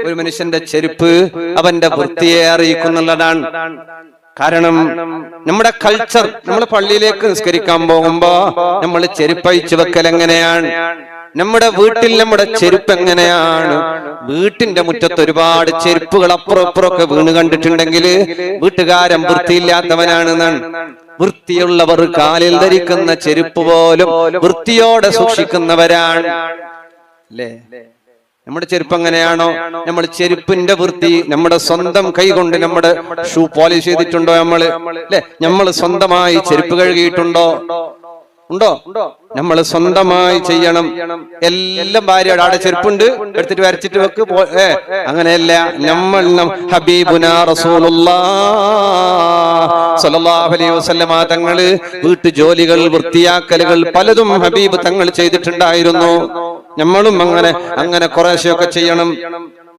ഒരു മനുഷ്യന്റെ ചെരുപ്പ് അവന്റെ വൃത്തിയെ അറിയിക്കുന്നുള്ളതാണ്. കാരണം നമ്മുടെ കൾച്ചർ, നമ്മൾ പള്ളിയിലേക്ക് നിസ്കരിക്കാൻ പോകുമ്പോ നമ്മൾ ചെരുപ്പഴിച്ചു വെക്കൽ എങ്ങനെയാണ്, നമ്മുടെ വീട്ടിൽ നമ്മുടെ ചെരുപ്പ് എങ്ങനെയാണ്, വീട്ടിന്റെ മുറ്റത്ത് ഒരുപാട് ചെരുപ്പുകൾ അപ്പുറം ഇപ്പുറമൊക്കെ വീണ് കണ്ടിട്ടുണ്ടെങ്കിൽ വീട്ടുകാരൻ വൃത്തിയില്ലാത്തവനാണെന്നാണ്. വൃത്തിയുള്ളവർ കാലിൽ ധരിക്കുന്ന ചെരുപ്പ് പോലും വൃത്തിയോടെ സൂക്ഷിക്കുന്നവരാണ് അല്ലേ? നമ്മുടെ ചെരുപ്പ് എങ്ങനെയാണോ, നമ്മൾ ചെരുപ്പിന്റെ വൃത്തി നമ്മുടെ സ്വന്തം കൈ കൊണ്ട് നമ്മുടെ ഷൂ പോളിഷ് ചെയ്തിട്ടുണ്ടോ നമ്മള് അല്ലെ? നമ്മൾ സ്വന്തമായി ചെരുപ്പ് കഴുകിയിട്ടുണ്ടോ? ഉണ്ടോ? നമ്മൾ സ്വന്തമായി ചെയ്യണം. എല്ലാം ഭാര്യയുടെ ആടെ ചെരുപ്പുണ്ട് എടുത്തിട്ട് വരച്ചിട്ട് വെക്ക് അങ്ങനെയല്ല. നമ്മൾ ഹബീബുനാ റസൂലുള്ളാഹ് സ്വല്ലല്ലാഹു അലൈഹി വസല്ലമ തങ്ങള് വീട്ടു ജോലികൾ വൃത്തിയാക്കലുകൾ പലതും ഹബീബ് തങ്ങൾ ചെയ്തിട്ടുണ്ടായിരുന്നു. നമ്മളും അങ്ങനെ കുറേശ്ശെയൊക്കെ ചെയ്യണം.